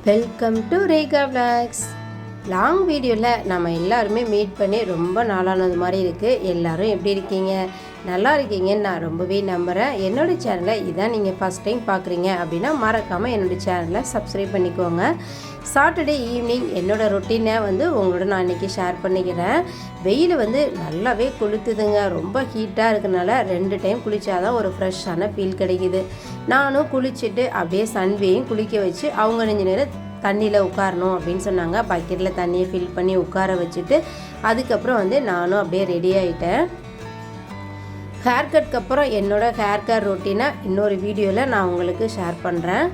Welcome to Rekha vlogs. Long வீடியோவில் நம்ம எல்லாருமே மீட் பண்ணி ரொம்ப நாளானது மாதிரி இருக்குது. எல்லோரும் எப்படி இருக்கீங்க? நல்லா இருக்கீங்கன்னு நான் ரொம்பவே நம்புகிறேன். என்னோடய சேனலை இதான் நீங்கள் ஃபஸ்ட் டைம் பார்க்குறீங்க அப்படின்னா மறக்காமல் என்னோடய சேனலை சப்ஸ்கிரைப் பண்ணிக்கோங்க. சாட்டர்டே ஈவினிங் என்னோடய ரொட்டீனை உங்களோட நான் இன்றைக்கி ஷேர் பண்ணிக்கிறேன். வெயில் நல்லாவே கொளுத்துதுங்க. ரொம்ப ஹீட்டாக இருக்கனால 2 டைம் குளித்தாதான் ஒரு ஃப்ரெஷ்ஷான ஃபீல் கிடைக்கிது. நானும் குளிச்சுட்டு அப்படியே சன்வேயும் குளிக்க வச்சு அவங்க கொஞ்ச நேரம் தண்ணியில் உட்காரணும் அப்படின்னு சொன்னாங்க. பக்கெட்டில் தண்ணியை ஃபில் பண்ணி உட்கார வச்சுட்டு அதுக்கப்புறம் நானும் அப்படியே ரெடி ஆகிட்டேன். ஹேர் கட்க்கு அப்புறம் என்னோடய ஹேர் கேர் ரொட்டீனை இன்னொரு வீடியோவில் நான் உங்களுக்கு ஷேர் பண்ணுறேன்.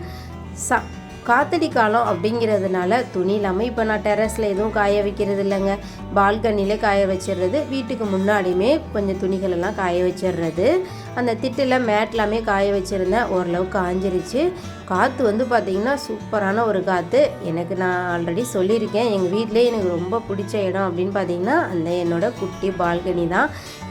காத்தடி காலம் அப்படிங்கிறதுனால துணி இல்லாமல் இப்போ நான் டெரஸில் எதுவும் காய வைக்கிறது இல்லைங்க. பால்கனியில் காய வச்சிடுறது, வீட்டுக்கு முன்னாடியுமே கொஞ்சம் துணிகளெல்லாம் காய வச்சிடுறது. அந்த திட்டில் மேட்லாமே காய வச்சுருந்தேன். ஓரளவுக்கு காஞ்சிருச்சு. காற்று பார்த்திங்கன்னா சூப்பரான ஒரு காற்று. எனக்கு நான் ஆல்ரெடி சொல்லியிருக்கேன், எங்கள் வீட்டிலே எனக்கு ரொம்ப பிடிச்ச இடம் அப்படின்னு பார்த்திங்கன்னா அந்த என்னோடய குட்டி பால்கனி தான்.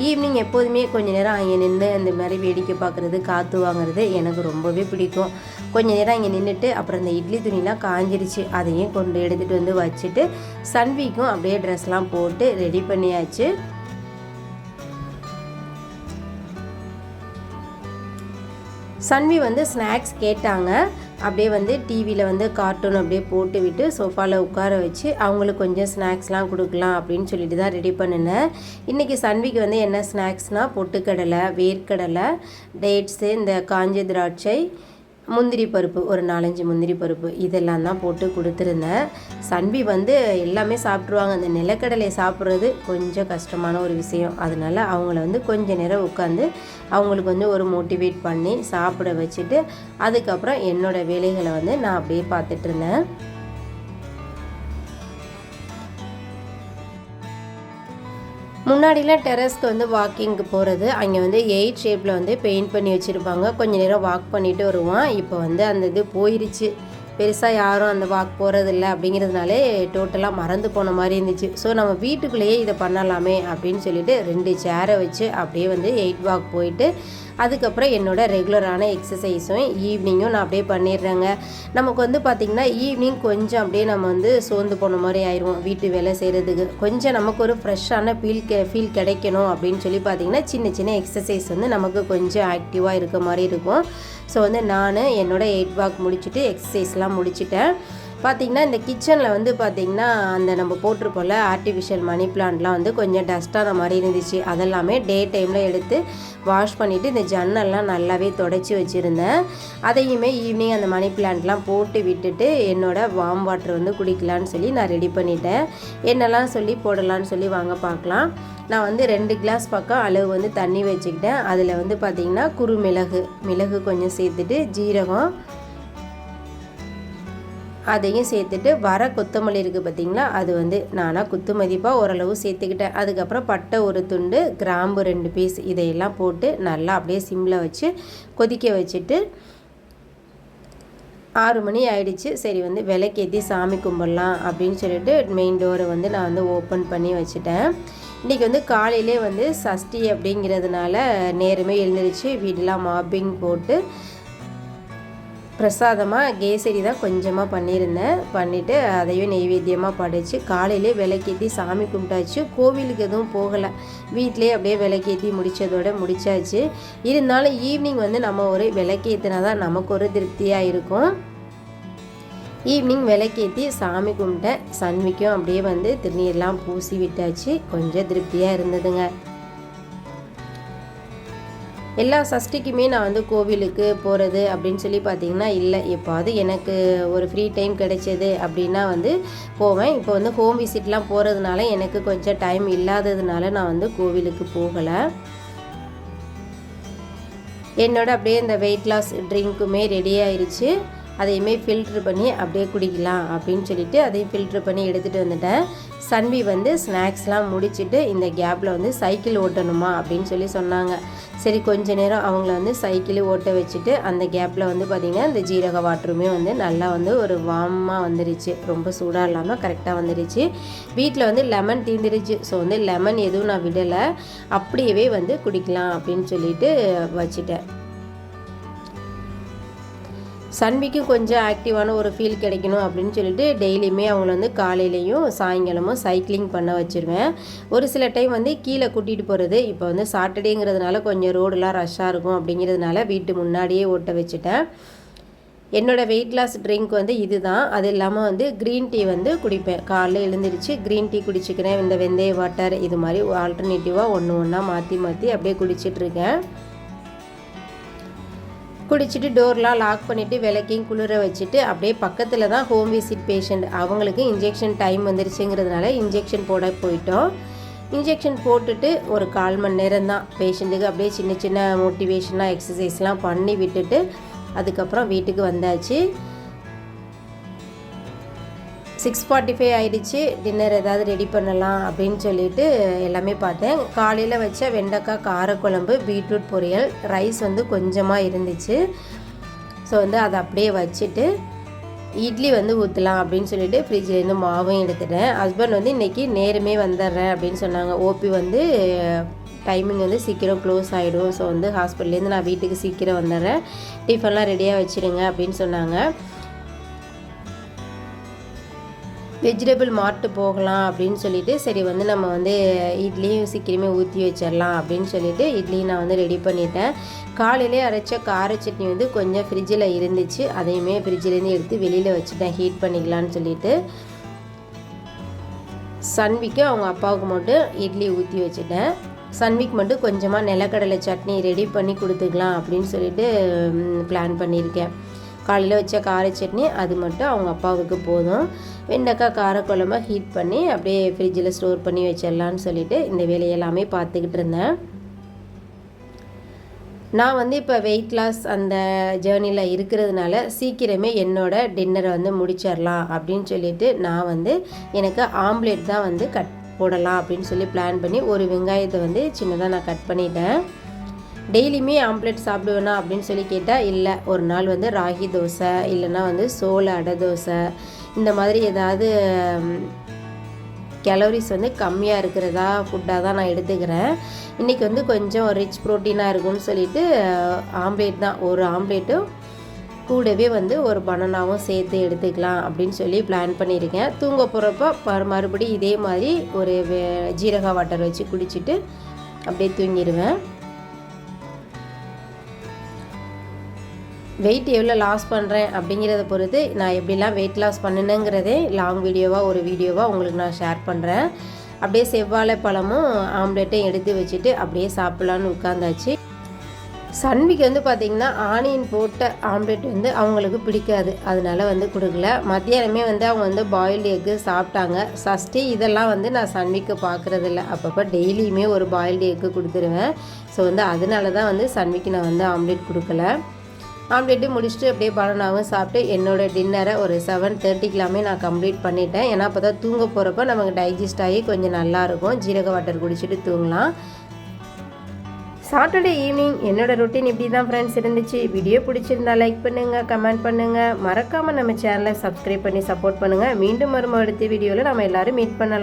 ஈவினிங் எப்போதுமே கொஞ்சம் நேரம் அங்கே நின்று அந்த மாதிரி வேடிக்கை பார்க்குறது, காற்று வாங்குறது எனக்கு ரொம்பவே பிடிக்கும். கொஞ்சம் நேரம் இங்கே நின்றுட்டு அப்புறம் இந்த இட்லி துணிலாம் காஞ்சிருச்சு, அதையும் கொண்டு எடுத்துகிட்டு வச்சுட்டு சன்விக்கும் அப்படியே ட்ரெஸ்லாம் போட்டு ரெடி பண்ணியாச்சு. சன்வி ஸ்நாக்ஸ் கேட்டாங்க. அப்படியே டிவியில் கார்ட்டூன் அப்படியே போட்டு விட்டு சோஃபாவில் உட்கார வச்சு அவங்களுக்கு கொஞ்சம் ஸ்நாக்ஸ்லாம் கொடுக்கலாம் அப்படின்னு சொல்லிட்டு தான் ரெடி பண்ணினேன். இன்றைக்கி சன்விக்கு என்ன ஸ்நாக்ஸ்னால் பொட்டுக்கடலை, வேர்க்கடலை, டேட்ஸு, இந்த காஞ்ச திராட்சை, முந்திரி பருப்பு, ஒரு 4-5 முந்திரி பருப்பு இதெல்லாம் தான் போட்டு கொடுத்துருந்தேன். சன்வி எல்லாமே சாப்பிட்ருவாங்க. அந்த நிலக்கடலை சாப்பிட்றது கொஞ்சம் கஷ்டமான ஒரு விஷயம். அதனால் அவங்கள கொஞ்சம் நேரம் உட்காந்து அவங்களுக்கு ஒரு மோட்டிவேட் பண்ணி சாப்பிட வச்சுட்டு அதுக்கப்புறம் என்னோடய வேலைகளை நான் அப்படியே பார்த்துட்ருந்தேன். முன்னாடிலாம் டெரஸ்க்கு வாக்கிங்க்கு போகிறது, அங்கே 8 ஷேப்பில் பெயிண்ட் பண்ணி வச்சுருப்பாங்க. கொஞ்சம் நேரம் வாக் பண்ணிவிட்டு வருவோம். இப்போ அந்த இது போயிருச்சு. பெருசாக யாரும் அந்த வாக் போகிறதில்ல அப்படிங்கிறதுனாலே டோட்டலாக மறந்து போன மாதிரி இருந்துச்சு. ஸோ நம்ம வீட்டுக்குள்ளேயே இதை பண்ணலாமே அப்படின்னு சொல்லிட்டு 2 சேரை வச்சு அப்படியே 8 வாக் போயிட்டு அதுக்கப்புறம் என்னோடய ரெகுலரான எக்ஸசைஸும் ஈவினிங்கும் நான் அப்படியே பண்ணிடுறேங்க. நமக்கு பார்த்திங்கன்னா ஈவினிங் கொஞ்சம் அப்படியே நம்ம சோர்ந்து போன மாதிரி ஆயிடுவோம். வீட்டு வேலை செய்கிறதுக்கு கொஞ்சம் நமக்கு ஒரு ஃப்ரெஷ்ஷான ஃபீல் கிடைக்கணும் அப்படின்னு சொல்லி பார்த்திங்கன்னா சின்ன சின்ன எக்ஸசைஸ் நமக்கு கொஞ்சம் ஆக்டிவாக இருக்க மாதிரி இருக்கும். ஸோ நான் என்னோடய 8 வாக் முடிச்சுட்டு எக்ஸசைஸ்லாம் முடிச்சுட்டேன். பார்த்திங்கன்னா இந்த கிச்சனில் பார்த்திங்கன்னா அந்த நம்ம போட்டிருப்போம்ல ஆர்டிஃபிஷியல் மணி பிளான்ட்லாம் கொஞ்சம் டஸ்ட்டான மாதிரி இருந்துச்சு. அதெல்லாமே டே டைமில் எடுத்து வாஷ் பண்ணிவிட்டு இந்த ஜன்னல்லாம் நல்லாவே தொடச்சி வச்சுருந்தேன். அதையுமே ஈவினிங் அந்த மணி பிளான்ட்லாம் போட்டு விட்டுட்டு என்னோடய வார்ம் வாட்டர் குடிக்கலான்னு சொல்லி நான் ரெடி பண்ணிட்டேன். என்னெல்லாம் சொல்லி போடலான்னு சொல்லி வாங்க பார்க்கலாம். நான் 2 கிளாஸ் பக்கம் அளவு தண்ணி வச்சுக்கிட்டேன். அதில் பார்த்திங்கன்னா மிளகு கொஞ்சம் சேர்த்துட்டு ஜீரகம் அதையும் சேர்த்துட்டு வர கொத்தமல்லி இருக்குது பார்த்திங்களா, அது நானாக குத்து மதிப்பாக ஓரளவு சேர்த்துக்கிட்டேன். அதுக்கப்புறம் பட்டை ஒரு துண்டு, கிராம்பு 2 பீஸ் இதையெல்லாம் போட்டு நல்லா அப்படியே சிம்மில் வச்சு கொதிக்க வச்சுட்டு 6 மணி ஆயிடுச்சு. சரி விளக்கேற்றி சாமி கும்பிடலாம் அப்படின்னு சொல்லிட்டு மெயின் டோரை நான் ஓப்பன் பண்ணி வச்சுட்டேன். இன்றைக்கி காலையிலே சஷ்டி அப்படிங்கிறதுனால நேரமே எழுந்திரிச்சு வீடெலாம் மாப்பிங் போட்டு பிரசாதமாக கேசரி தான் கொஞ்சமாக பண்ணிவிட்டு அதையும் நெய்வேத்தியமாக படைச்சு காலையிலே விளக்கேற்றி சாமி கும்பிட்டாச்சு. கோவிலுக்கு எதுவும் போகலை, வீட்டிலே அப்படியே விளக்கேற்றி முடித்தாச்சு. இருந்தாலும் ஈவினிங் நம்ம ஒரு விளக்கேற்றினா தான் நமக்கு ஒரு திருப்தியாக இருக்கும். ஈவினிங் விளக்கேற்றி சாமி கும்பிட்டேன். சன்விக்கும் அப்படியே திருநீர்லாம் பூசி விட்டாச்சு. கொஞ்சம் திருப்தியாக இருந்ததுங்க. எல்லா சஷ்டிக்குமே நான் கோவிலுக்கு போகிறது அப்படின்னு சொல்லி பார்த்திங்கன்னா இல்லை. எப்போது எனக்கு ஒரு ஃப்ரீ டைம் கிடைச்சது அப்படின்னா போவேன். இப்போ ஹோம் விசிட்லாம் போகிறதுனால எனக்கு கொஞ்சம் டைம் இல்லாததுனால நான் கோவிலுக்கு போகலை. என்னோட அப்படியே இந்த வெயிட் லாஸ் ட்ரிங்க்குமே ரெடி ஆயிடுச்சு. அதையுமே ஃபில்ட்ரு பண்ணி அப்படியே குடிக்கலாம் அப்படின்னு சொல்லிட்டு அதையும் ஃபில்ட்ரு பண்ணி எடுத்துகிட்டு வந்துட்டேன். சன்வி ஸ்நாக்ஸ்லாம் முடிச்சுட்டு இந்த கேப்பில் சைக்கிள் ஓட்டணுமா அப்படின்னு சொல்லி சொன்னாங்க. சரி கொஞ்ச நேரம் அவங்கள சைக்கிள் ஓட்ட வச்சுட்டு அந்த கேப்பில் பார்த்திங்கன்னா இந்த ஜீரக வாட்டருமே நல்லா ஒரு வார்மாக வந்துருச்சு. ரொம்ப சூடாக இல்லாமல் கரெக்டாக வந்துருச்சு. வீட்டில் லெமன் தீந்துருச்சு. ஸோ லெமன் எதுவும் நான் விடலை, அப்படியே குடிக்கலாம் அப்படின்னு சொல்லிட்டு வச்சுட்டேன். சன்விக்கும் கொஞ்சம் ஆக்டிவான ஒரு ஃபீல் கிடைக்கணும் அப்படின்னு சொல்லிட்டு டெய்லியுமே அவங்கள வந்து காலையிலையும் சாயங்காலமும் சைக்கிளிங் பண்ண வச்சுருவேன். ஒரு சில டைம் வந்து கீழே கூட்டிகிட்டு போகிறது, இப்போ வந்து சாட்டர்டேங்கிறதுனால கொஞ்சம் ரோடெலாம் ரஷ்ஷாக இருக்கும் அப்படிங்கிறதுனால வீட்டு முன்னாடியே ஓட்ட வச்சுட்டேன். என்னோடய வெயிட் லாஸ் ட்ரிங்க் வந்து இது தான். அது இல்லாமல் வந்து க்ரீன் டீ வந்து குடிப்பேன். காலைல எழுந்திரிச்சு க்ரீன் டீ குடிச்சிக்கிறேன். இந்த வெந்தய வாட்டர் இது மாதிரி ஆல்டர்னேட்டிவாக ஒன்றா மாற்றி அப்படியே குடிச்சிட்ருக்கேன். குடிச்சிட்டு டோர்லாம் லாக் பண்ணிவிட்டு விளக்கையும் குளிர வச்சுட்டு அப்படியே பக்கத்தில் தான் ஹோம் விசிட் பேஷண்ட், அவங்களுக்கு இன்ஜெக்ஷன் டைம் வந்துருச்சுங்கிறதுனால இன்ஜெக்ஷன் போட போயிட்டோம். இன்ஜெக்ஷன் போட்டுட்டு ஒரு 1/4 மணி நேரம் தான் பேஷண்ட்டுக்கு அப்படியே சின்ன சின்ன மோட்டிவேஷனாக எக்ஸசைஸ்லாம் பண்ணி விட்டுட்டு அதுக்கப்புறம் வீட்டுக்கு வந்தாச்சு. 6:45 ஆகிடுச்சு. டின்னர் ஏதாவது ரெடி பண்ணலாம் அப்படின்னு சொல்லிட்டு எல்லாமே பார்த்தேன். காலையில் வச்ச வெண்டைக்காய் காரக்குழம்பு, பீட்ரூட் பொரியல், ரைஸ் வந்து கொஞ்சமாக இருந்துச்சு. ஸோ வந்து அதை அப்படியே வச்சுட்டு இட்லி வந்து ஊற்றலாம் அப்படின்னு சொல்லிட்டு ஃப்ரிட்ஜ்லேருந்து மாவும் எடுத்துட்டேன். ஹஸ்பண்ட் வந்து இன்றைக்கி நேரமே வந்துடுறேன் அப்படின்னு சொன்னாங்க. ஓபி வந்து டைமிங் வந்து சீக்கிரம் க்ளோஸ் ஆகிடும். ஸோ வந்து ஹாஸ்பிட்டல்லேருந்து நான் வீட்டுக்கு சீக்கிரம் வந்துடுறேன், டிஃபன்லாம் ரெடியாக வச்சுருங்க அப்படின்னு சொன்னாங்க. வெஜிடபிள் மார்ட்டு போகலாம் அப்படின்னு சொல்லிட்டு சரி வந்து நம்ம வந்து இட்லியும் சீக்கிரமே ஊற்றி வச்சிடலாம் அப்படின்னு சொல்லிட்டு இட்லியும் நான் வந்து ரெடி பண்ணிட்டேன். காலையிலே அரைச்ச கார சட்னி வந்து கொஞ்சம் ஃப்ரிட்ஜில் இருந்துச்சு, அதையுமே ஃப்ரிட்ஜிலேருந்து எடுத்து வெளியில் வச்சுட்டேன் ஹீட் பண்ணிக்கலான்னு சொல்லிட்டு. சன்விக்கு அவங்க அப்பாவுக்கு மட்டும் இட்லி ஊற்றி வச்சுட்டேன். சன்விக் மட்டும் கொஞ்சமாக நிலக்கடலை சட்னி ரெடி பண்ணி கொடுத்துக்கலாம் அப்படின்னு சொல்லிட்டு பிளான் பண்ணியிருக்கேன். காலையில் வச்ச கார சட்னி அது மட்டும் அவங்க அப்பாவுக்கு போதும். வெண்டைக்காய் காரக்குழம்ப ஹீட் பண்ணி அப்படியே ஃப்ரிட்ஜில் ஸ்டோர் பண்ணி வச்சிடலான்னு சொல்லிட்டு இந்த வேலையெல்லாமே பார்த்துக்கிட்டு இருந்தேன். நான் வந்து இப்போ வெயிட் லாஸ் அந்த ஜேர்னியில் இருக்கிறதுனால சீக்கிரமே என்னோடய டின்னரை வந்து முடிச்சிடலாம் அப்படின்னு சொல்லிட்டு நான் வந்து எனக்கு ஆம்லேட் தான் வந்து போடலாம் அப்படின்னு சொல்லி பிளான் பண்ணி ஒரு வெங்காயத்தை வந்து சின்னதாக நான் கட் பண்ணிட்டேன். டெய்லியுமே ஆம்லேட் சாப்பிடுவேனா அப்படின்னு சொல்லி கேட்டால் இல்லை, ஒரு நாள் வந்து ராகி தோசை இல்லைன்னா வந்து சோள அடை தோசை இந்த மாதிரி ஏதாவது கேலோரிஸ் வந்து கம்மியாக இருக்கிறதா ஃபுட்டாக தான் நான் எடுத்துக்கிறேன். இன்றைக்கி வந்து கொஞ்சம் ரிச் ப்ரோட்டீனாக இருக்கும்னு சொல்லிட்டு ஆம்லேட் தான், ஒரு ஆம்லேட்டும் கூடவே வந்து ஒரு பனானாவும் சேர்த்து எடுத்துக்கலாம் அப்படின்னு சொல்லி பிளான் பண்ணியிருக்கேன். தூங்க போகிறப்ப மறுபடியும் இதே மாதிரி ஒரு ஜீரக வாட்டர் வச்சு குடிச்சிட்டு அப்படியே தூங்கிடுவேன். வெயிட் எவ்வளோ லாஸ் பண்ணுறேன் அப்படிங்கிறத பொறுத்து நான் எப்படிலாம் வெயிட் லாஸ் பண்ணினேங்கிறதே லாங் வீடியோவாக ஒரு வீடியோவாக உங்களுக்கு நான் ஷேர் பண்ணுறேன். அப்படியே செவ்வாழை பழமும் ஆம்லேட்டையும் எடுத்து வச்சுட்டு அப்படியே சாப்பிட்லான்னு உட்காந்தாச்சு. சன்விக்கு வந்து பார்த்திங்கன்னா ஆனியன் போட்ட ஆம்லேட் வந்து அவங்களுக்கு பிடிக்காது, அதனால வந்து கொடுக்கல. மத்தியானமே வந்து அவங்க வந்து பாயில்டு எக்கு சாப்பிட்டாங்க. சஷ்டி இதெல்லாம் வந்து நான் சன்விக்கு பார்க்குறதில்ல, அப்பப்போ டெய்லியுமே ஒரு பாயில்டு எக்கு கொடுத்துருவேன். ஸோ வந்து அதனால தான் வந்து சன்விக்கு நான் வந்து ஆம்லேட் கொடுக்கல. ஆம்லேட்டு முடிச்சுட்டு அப்படியே பனானாவும் சாப்பிட்டு என்னோடய டின்னரை ஒரு 7:30க்கெல்லாமே நான் கம்ப்ளீட் பண்ணிட்டேன். ஏன்னா அப்போ தான் தூங்க போகிறப்ப நமக்கு டைஜஸ்ட் ஆகி கொஞ்சம் நல்லாயிருக்கும். ஜீரக வாட்டர் குடிச்சிட்டு தூங்கலாம். சாட்டர்டே ஈவினிங் என்னோடய ரொட்டீன் இப்படி தான் ஃப்ரெண்ட்ஸ் இருந்துச்சு. வீடியோ பிடிச்சிருந்தா லைக் பண்ணுங்கள், கமெண்ட் பண்ணுங்கள், மறக்காமல் நம்ம சேனலை சப்ஸ்கிரைப் பண்ணி சப்போர்ட் பண்ணுங்கள். மீண்டும் அடுத்த வீடியோவில் நம்ம எல்லோரும் மீட் பண்ணலாம்.